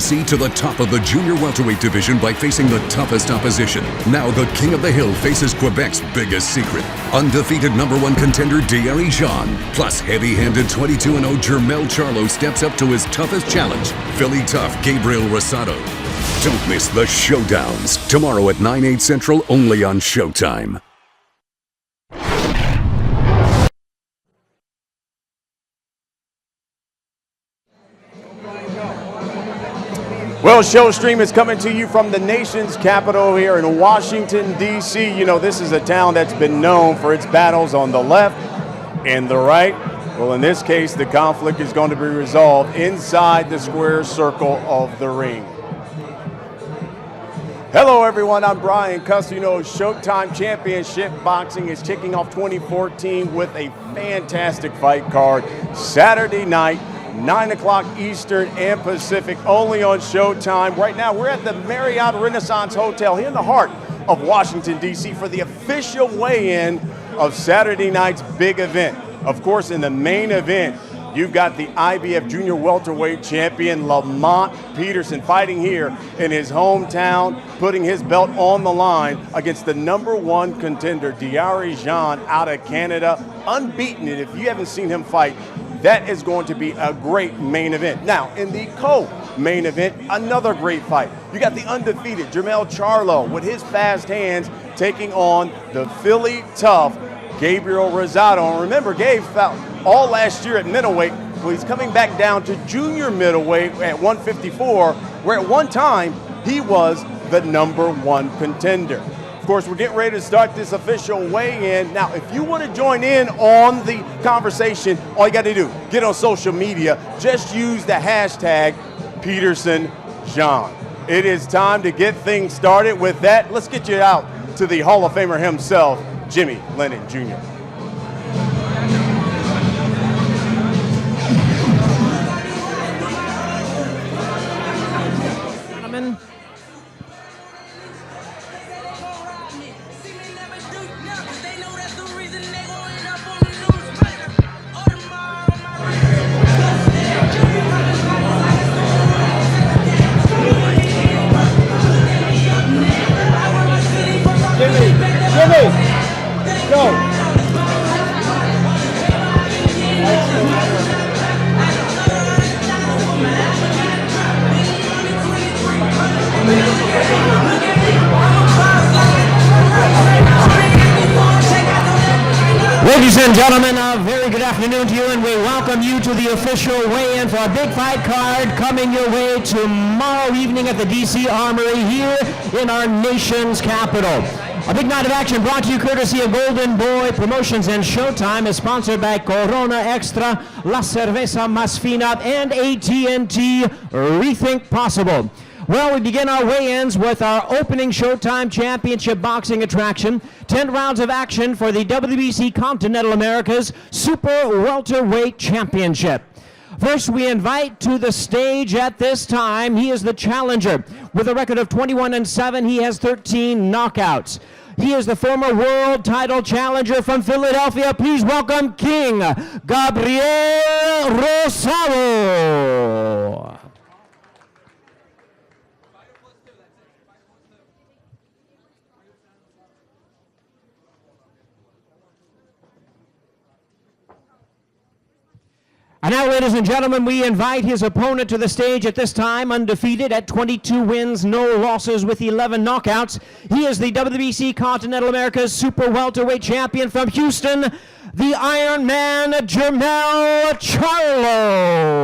DC to the top of the junior welterweight division by facing the toughest opposition. Now the King of the Hill faces Quebec's biggest secret, undefeated #1 contender Dierry Jean. Plus heavy-handed 22-0 Jermell Charlo steps up to his toughest challenge, Philly tough Gabriel Rosado. Don't miss the Showdowns, tomorrow at 9/8 Central, only on Showtime. Well, Showstream is coming to you from the nation's capital here in Washington, D.C. You know, this is a town that's been known for its battles on the left and the right. Well, in this case, the conflict is going to be resolved inside the square circle of the ring. Hello, everyone. I'm Brian Custer. You know, Showtime Championship Boxing is kicking off 2014 with a fantastic fight card Saturday night. 9 o'clock Eastern and Pacific, only on Showtime. Right now, we're at the Marriott Renaissance Hotel here in the heart of Washington, D.C. for the official weigh-in of Saturday night's big event. Of course, in the main event, you've got the IBF Junior Welterweight Champion Lamont Peterson fighting here in his hometown, putting his belt on the line against the #1 contender, Dierry Jean, out of Canada, unbeaten. And if you haven't seen him fight, that is going to be a great main event. Now, in the co-main event, another great fight. You got the undefeated Jermell Charlo with his fast hands taking on the Philly tough Gabriel Rosado. And remember, Gabe fought all last year at middleweight. Well, he's coming back down to junior middleweight at 154, where at one time he was the #1 contender. Of course, we're getting ready to start this official weigh-in. Now, if you want to join in on the conversation, all you got to do, get on social media. Just use the hashtag #PetersonJean. It is time to get things started. With that, let's get you out to the Hall of Famer himself, Jimmy Lennon Jr. Ladies and gentlemen, a very good afternoon to you, and we welcome you to the official weigh-in for a big fight card coming your way tomorrow evening at the DC Armory here in our nation's capital. A big night of action brought to you courtesy of Golden Boy Promotions, and Showtime is sponsored by Corona Extra, La Cerveza Más Fina, and AT&T Rethink Possible. Well, we begin our weigh-ins with our opening Showtime Championship Boxing attraction. 10 rounds of action for the WBC Continental Americas Super Welterweight Championship. First, we invite to the stage at this time, he is the challenger. With a record of 21-7, he has 13 knockouts. He is the former world title challenger from Philadelphia. Please welcome King Gabriel Rosado. And now, ladies and gentlemen, we invite his opponent to the stage at this time, undefeated at 22 wins, no losses with 11 knockouts. He is the WBC Continental America's Super Welterweight Champion from Houston, the Iron Man, Jermell Charlo.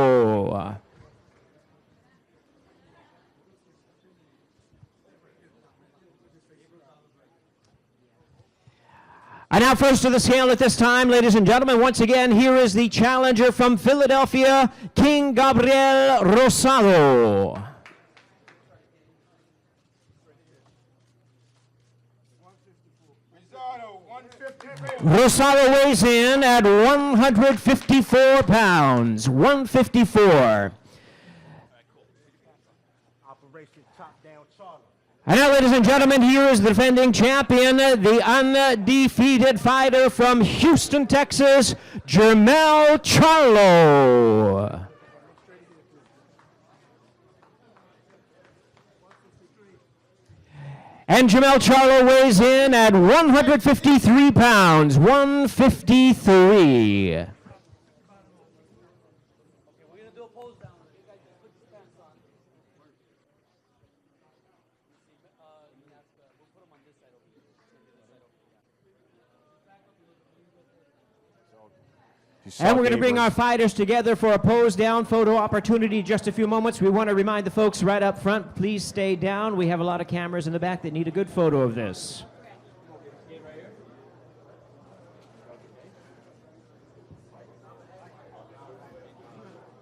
And now first to the scale at this time, ladies and gentlemen, once again, here is the challenger from Philadelphia, King Gabriel Rosado. Rosado weighs in at 154 pounds, 154. And now, ladies and gentlemen, here is the defending champion, the undefeated fighter from Houston, Texas, Jermell Charlo. And Jermell Charlo weighs in at 153 pounds, 153. And we're going to bring our fighters together for a pose down photo opportunity in just a few moments. We want to remind the folks right up front, please stay down. We have a lot of cameras in the back that need a good photo of this.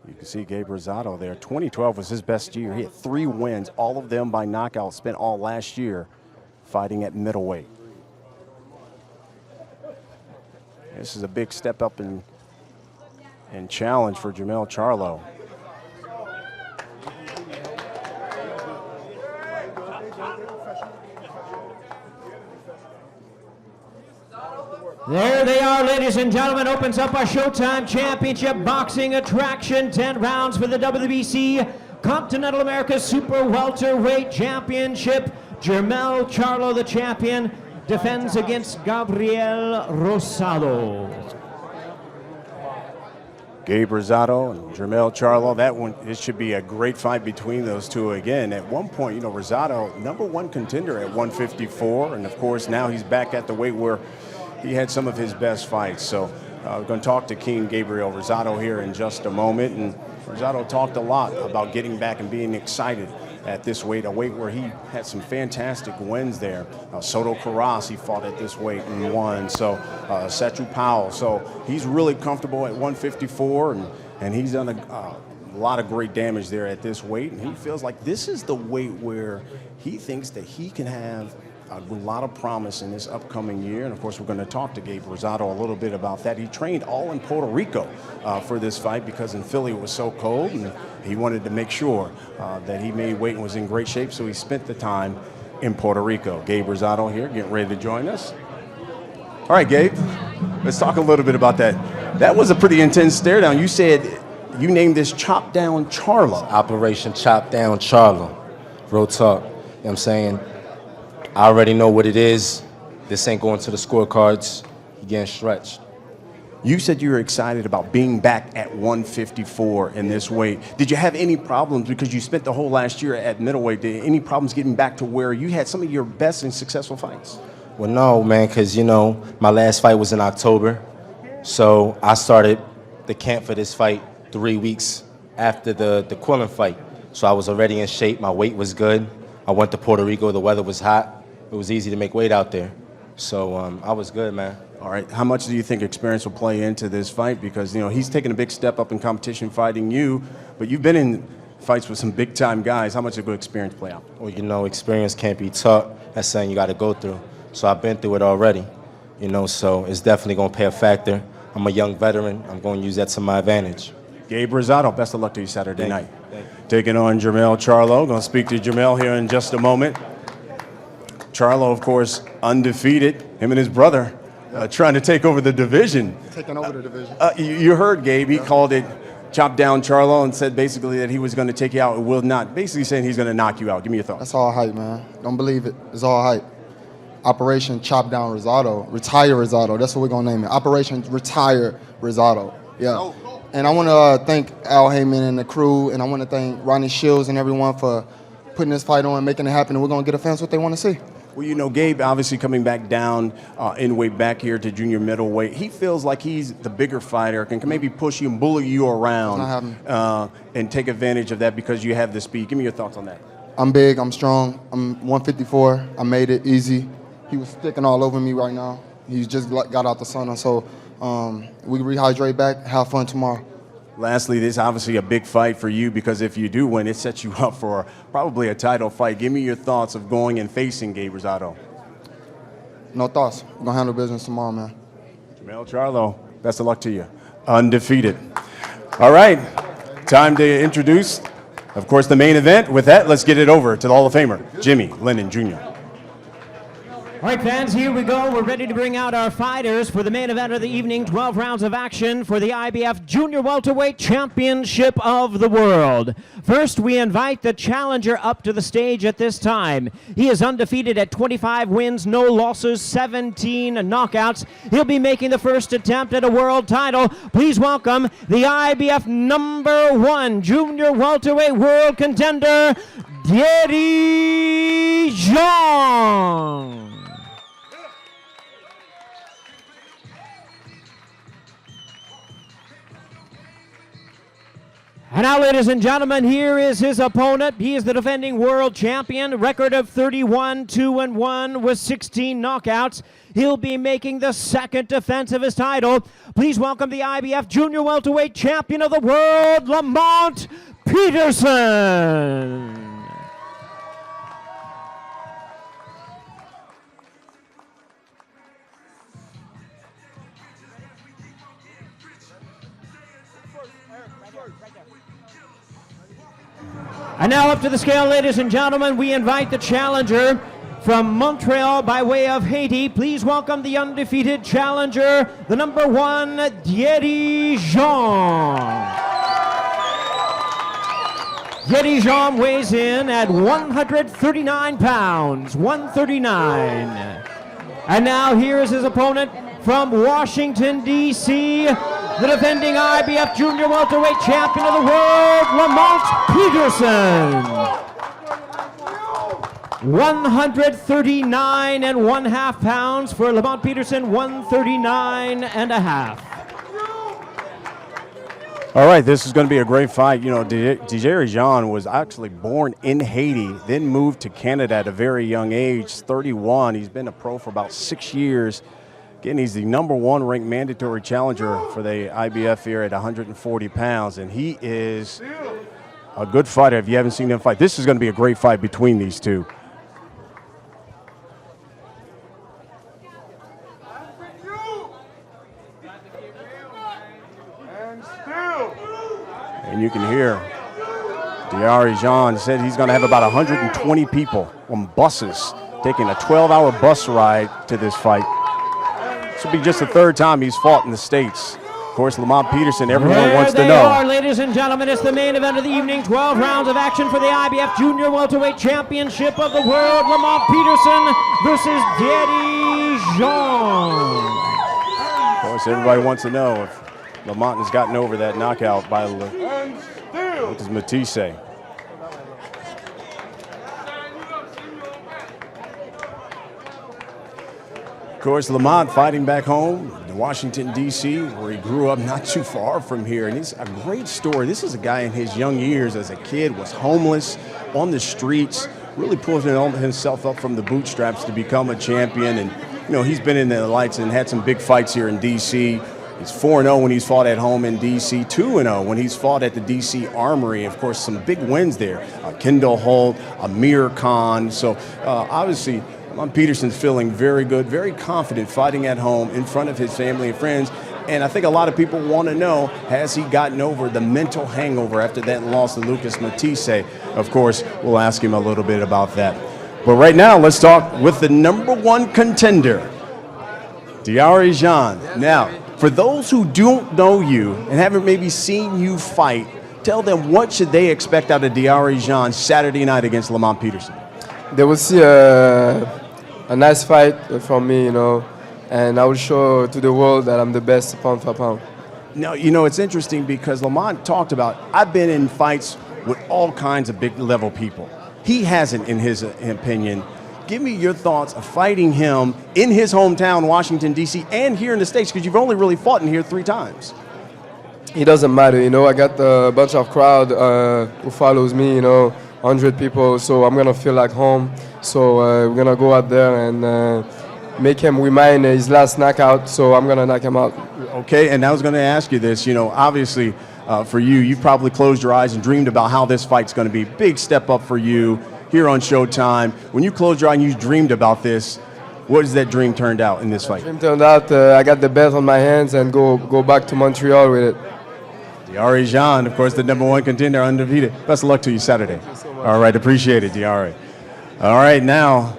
You can see Gabe Rosado there. 2012 was his best year. He had 3 wins, all of them by knockout. Spent all last year fighting at middleweight. This is a big step up in challenge for Jermell Charlo. There they are, ladies and gentlemen. Opens up our Showtime Championship Boxing attraction. 10 rounds for the WBC Continental America Super Welterweight Championship. Jermell Charlo, the champion, defends against Gabriel Rosado. Gabe Rosado and Jermell Charlo, that one, it should be a great fight between those two again. At one point, you know, Rosado, #1 contender at 154, and of course now he's back at the weight where he had some of his best fights. So we're going to talk to King Gabriel Rosado here in just a moment, and Rosado talked a lot about getting back and being excited at this weight, a weight where he had some fantastic wins there. Soto Carras, he fought at this weight and won. So Setru Powell. So he's really comfortable at 154, and he's done a lot of great damage there at this weight. And he feels like this is the weight where he thinks that he can have a lot of promise in this upcoming year. And of course, we're going to talk to Gabe Rosado a little bit about that. He trained all in Puerto Rico for this fight because in Philly it was so cold, and he wanted to make sure that he made weight and was in great shape, so he spent the time in Puerto Rico. Gabe Rosado here, getting ready to join us. All right, Gabe, let's talk a little bit about that. That was a pretty intense stare down. You said you named this Chop Down Charlo. Operation Chop Down Charlo. Real talk. You know what I'm saying? I already know what it is. This ain't going to the scorecards. He getting stretched. You said you were excited about being back at 154 in this weight. Did you have any problems, because you spent the whole last year at middleweight, any problems getting back to where you had some of your best and successful fights? Well, no, man, because, you know, my last fight was in October. So I started the camp for this fight 3 weeks after the Quillen fight. So I was already in shape. My weight was good. I went to Puerto Rico. The weather was hot. It was easy to make weight out there. So I was good, man. All right. How much do you think experience will play into this fight? Because, you know, he's taking a big step up in competition fighting you, but you've been in fights with some big-time guys. How much did good experience play out? Well, you know, experience can't be taught. That's something you got to go through. So I've been through it already, you know, so it's definitely going to play a factor. I'm a young veteran. I'm going to use that to my advantage. Gabe Rosado, best of luck to you Saturday night. Taking on Jermell Charlo. Going to speak to Jermell here in just a moment. Charlo, of course, undefeated. Him and his brother trying to take over the division. Taking over the division. You heard Gabe. He called it Chop Down Charlo and said basically that he was going to take you out. It will not. Basically saying he's going to knock you out. Give me your thoughts. That's all hype, man. Don't believe it. It's all hype. Operation Chop Down Rosado. Retire Rosado. That's what we're going to name it. Operation Retire Rosado. Yeah. And I want to thank Al Heyman and the crew, and I want to thank Ronnie Shields and everyone for putting this fight on, making it happen, and we're going to get the fans what they want to see. Well, you know, Gabe obviously coming back down in weight back here to junior middleweight. He feels like he's the bigger fighter, can maybe push you and bully you around and take advantage of that because you have the speed. Give me your thoughts on that. I'm big, I'm strong, I'm 154. I made it easy. He was sticking all over me right now. He just got out the sauna, so we rehydrate back, have fun tomorrow. Lastly, this is obviously a big fight for you because if you do win, it sets you up for probably a title fight. Give me your thoughts of going and facing Gabe Rosado. No thoughts. We're going to handle business tomorrow, man. Jermell Charlo, best of luck to you. Undefeated. All right, time to introduce, of course, the main event. With that, let's get it over to the Hall of Famer, Jimmy Lennon Jr. All right, fans, here we go. We're ready to bring out our fighters for the main event of the evening. 12 rounds of action for the IBF Junior Welterweight Championship of the World. First, we invite the challenger up to the stage at this time. He is undefeated at 25 wins, no losses, 17 knockouts. He'll be making the first attempt at a world title. Please welcome the IBF #1 Junior Welterweight World Contender, Dierry Jean. And now, ladies and gentlemen, here is his opponent. He is the defending world champion, record of 31-2-1 with 16 knockouts. He'll be making the second defense of his title. Please welcome the IBF Junior Welterweight Champion of the World, Lamont Peterson. And now up to the scale, ladies and gentlemen, we invite the challenger from Montreal by way of Haiti. Please welcome the undefeated challenger, the #1, Dierry Jean. Dierry Jean weighs in at 139 pounds, 139. And now here is his opponent from Washington, D.C., the defending IBF Junior Welterweight Champion of the World, Lamont Peterson. 139.5 pounds for Lamont Peterson, 139.5. All right, this is going to be a great fight. You know, Dierry Jean was actually born in Haiti, then moved to Canada at a very young age, 31. He's been a pro for about 6 years. Again, he's the #1 ranked mandatory challenger for the IBF here at 140 pounds, and he is a good fighter if you haven't seen him fight. This is going to be a great fight between these two. And you can hear Dierry Jean said he's going to have about 120 people on buses taking a 12-hour bus ride to this fight. This will be just the third time he's fought in the States. Of course, Lamont Peterson, everyone wants to know. There they are, ladies and gentlemen. It's the main event of the evening. 12 rounds of action for the IBF Junior Welterweight Championship of the World. Lamont Peterson versus Dierry Jean. Of course, everybody wants to know if Lamont has gotten over that knockout by Lucas Matisse. Of course, Lamont fighting back home in Washington, D.C., where he grew up not too far from here. And it's a great story. This is a guy in his young years as a kid, was homeless, on the streets, really pulling himself up from the bootstraps to become a champion. And, you know, he's been in the lights and had some big fights here in D.C. He's 4-0 when he's fought at home in D.C., 2-0 when he's fought at the D.C. Armory. Of course, some big wins there. Kendall Holt, Amir Khan. So, obviously, Lamont Peterson's feeling very good, very confident fighting at home in front of his family and friends. And I think a lot of people want to know, has he gotten over the mental hangover after that loss to Lucas Matisse? Of course, we'll ask him a little bit about that. But right now, let's talk with the #1 contender, Dierry Jean. Now, for those who don't know you and haven't maybe seen you fight, tell them what should they expect out of Dierry Jean Saturday night against Lamont Peterson? They will see a nice fight from me, you know, and I will show to the world that I'm the best pound for pound. Now, you know, it's interesting because Lamont talked about, I've been in fights with all kinds of big level people. He hasn't, in his opinion. Give me your thoughts of fighting him in his hometown, Washington, D.C., and here in the States, because you've only really fought in here 3 times. It doesn't matter, you know, I got a bunch of crowd who follows me, you know, 100 people, so I'm going to feel like home. So we're going to go out there and make him remind his last knockout, so I'm going to knock him out. Okay, and I was going to ask you this, you know, obviously for you, you've probably closed your eyes and dreamed about how this fight's going to be. Big step up for you here on Showtime. When you closed your eye and you dreamed about this, what has that dream turned out in this fight? Dream turned out, I got the belt on my hands and go back to Montreal with it. Dierry Jean, of course, the #1 contender, undefeated. Best of luck to you Saturday. Thank you so much. All right, appreciate it, Dierry. All right, now,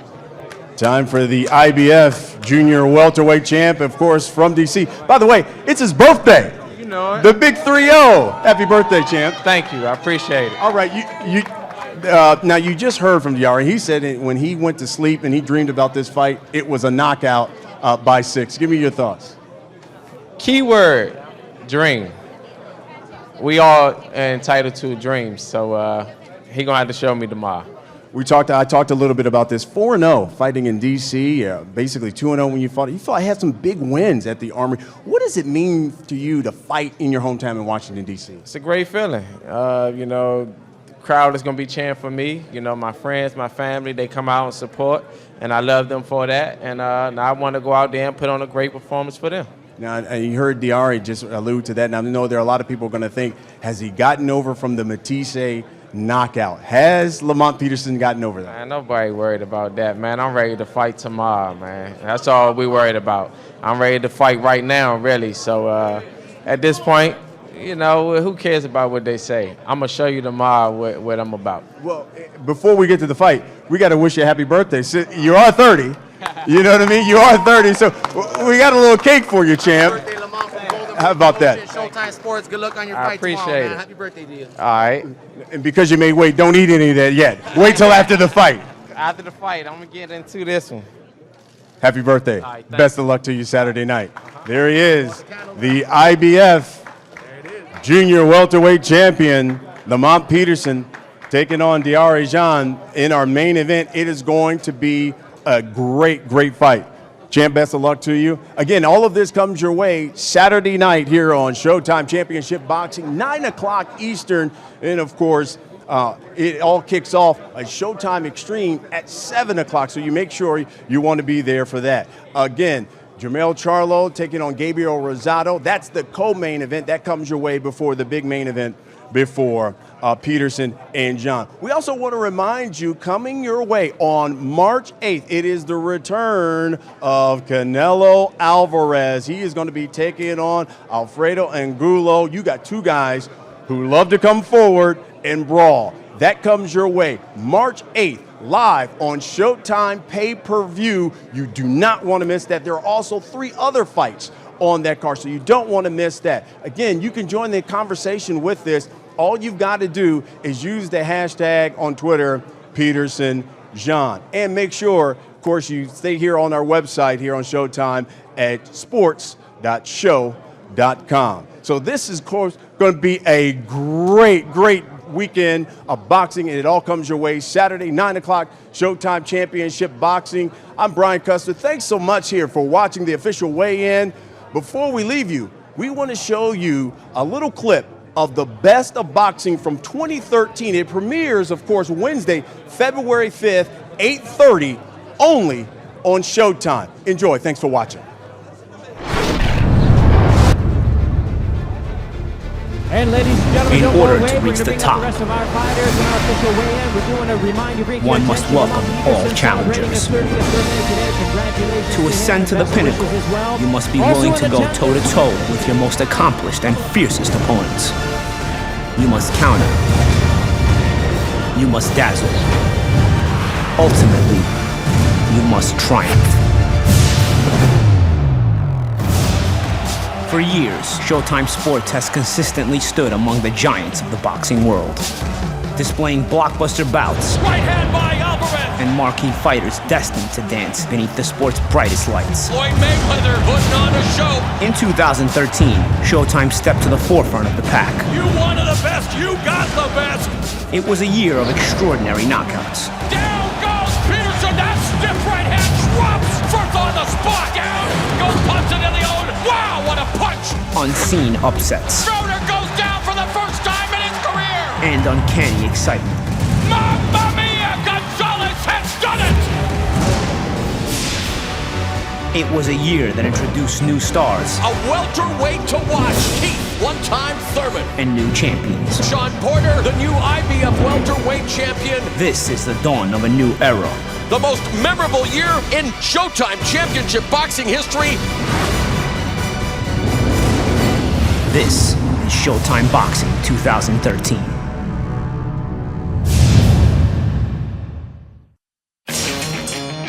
Time for the IBF Junior Welterweight Champ, of course, from DC. By the way, it's his birthday. You know it. The big 3-0. Happy birthday, champ. Thank you. I appreciate it. All right, now you just heard from Dierry. He said when he went to sleep and he dreamed about this fight, it was a knockout by 6. Give me your thoughts. Keyword, dream. We all entitled to dreams, so he gonna have to show me tomorrow. I talked a little bit about this. 4-0 fighting in DC, basically 2-0 when you fought. You fought, had some big wins at the Armory. What does it mean to you to fight in your hometown in Washington, D.C.? It's a great feeling. You know, the crowd is gonna be cheering for me. You know, my friends, my family, they come out and support, and I love them for that. And now I want to go out there and put on a great performance for them. Now, you heard Dierry just allude to that. Now, I know there are a lot of people going to think, has he gotten over from the Matisse knockout? Has Lamont Peterson gotten over that? Man, nobody worried about that, man. I'm ready to fight tomorrow, man. That's all we worried about. I'm ready to fight right now, really. So at this point, you know, who cares about what they say? I'm going to show you tomorrow what I'm about. Well, before we get to the fight, we got to wish you a happy birthday. So you are 30. You know what I mean? You are 30, so we got a little cake for you, champ. Happy birthday, Lamont, from Golden How about that? Showtime Sports. Good luck on your I fight tomorrow, appreciate man. it. Happy birthday to you. All right. And because you made weight, don't eat any of that yet. Wait till after the fight. After the fight, I'm going to get into this one. Happy birthday. All right, Best of luck to you Saturday night. There he is, the IBF Junior Welterweight Champion, Lamont Peterson, taking on Dierry Jean in our main event. It is going to be a great, great fight. Champ, best of luck to you. Again, all of this comes your way Saturday night here on Showtime Championship Boxing, 9 o'clock Eastern. And, of course, it all kicks off a Showtime Extreme at 7 o'clock, so you make sure you want to be there for that. Again, Jermell Charlo taking on Gabriel Rosado. That's the co-main event. That comes your way before the big main event before Peterson and Jean. We also want to remind you, coming your way on March 8th, it is the return of Canelo Alvarez. He is going to be taking on Alfredo Angulo. You got two guys who love to come forward and brawl. That comes your way March 8th, live on Showtime pay-per-view. You do not want to miss that. There are also 3 other fights on that card, so you don't want to miss that. Again, you can join the conversation with this. All you've got to do is use the hashtag on Twitter, Peterson Jean. And make sure, of course, you stay here on our website here on Showtime at sports.show.com. So this is, of course, going to be a great, great weekend of boxing, and it all comes your way Saturday, 9 o'clock, Showtime Championship Boxing. I'm Brian Custer. Thanks so much here for watching the official weigh-in. Before we leave you, we want to show you a little clip of the best of boxing from 2013. It premieres, of course, Wednesday, February 5th, 8:30, only on Showtime. Enjoy. Thanks for watching. And ladies and gentlemen, In don't order go away. to We're reach gonna the bring up top, the rest of our fighters in our official weigh-in. We do want to remind you, one must welcome all challengers. To ascend to the pinnacle, you must be willing to go toe-to-toe with your most accomplished and fiercest opponents. You must counter. You must dazzle. Ultimately, you must triumph. For years, Showtime Sports has consistently stood among the giants of the boxing world, displaying blockbuster bouts Right hand by Alvarez. and marquee fighters destined to dance beneath the sport's brightest lights. Floyd Mayweather putting on a show. In 2013, Showtime stepped to the forefront of the pack. You wanted the best, you got the best. It was a year of extraordinary knockouts, Down goes Peterson, that stiff right hand drops. First on the spot, down goes punch into the own. Wow, what a punch. unseen upsets, Schroeder goes down for the first time in his career. and uncanny excitement. Mamma mia, Gonzalez has done it. It was a year that introduced new stars A welterweight to watch. Keith, one-time Thurman. and new champions. Sean Porter, the new IBF welterweight champion. This is the dawn of a new era. The most memorable year in Showtime Championship Boxing history. This is Showtime Boxing 2013.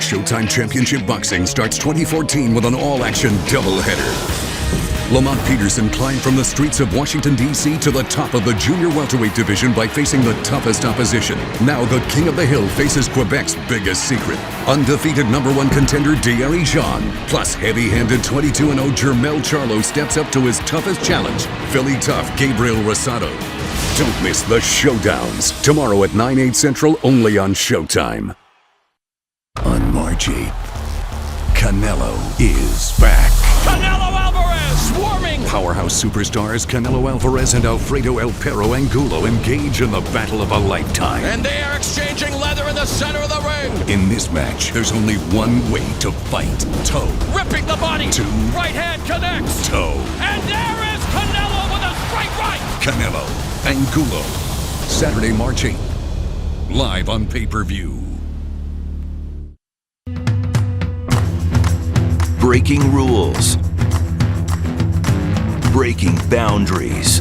Showtime Championship Boxing starts 2014 with an all-action doubleheader. Lamont Peterson climbed from the streets of Washington, D.C. to the top of the junior welterweight division by facing the toughest opposition. Now the King of the Hill faces Quebec's biggest secret, undefeated #1 contender Dierry Jean. Plus heavy-handed 22-0 Jermell Charlo steps up to his toughest challenge, Philly tough Gabriel Rosado. Don't miss the Showdowns, tomorrow at 9/8 Central, only on Showtime. On March 8th, Canelo is back. Canelo Alvarez swarming. Powerhouse superstars Canelo Alvarez and Alfredo El Perro Angulo engage in the battle of a lifetime. And they are exchanging leather in the center of the ring. In this match, there's only one way to fight. Toe. Ripping the body. Two. Right hand connects. Toe. And there is Canelo with a straight right. Canelo Angulo. Saturday, March 8th. Live on pay-per-view. Breaking rules. Breaking boundaries.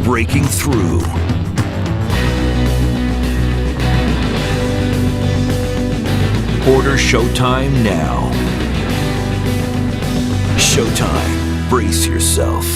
Breaking through. Order Showtime now. Showtime. Brace yourself.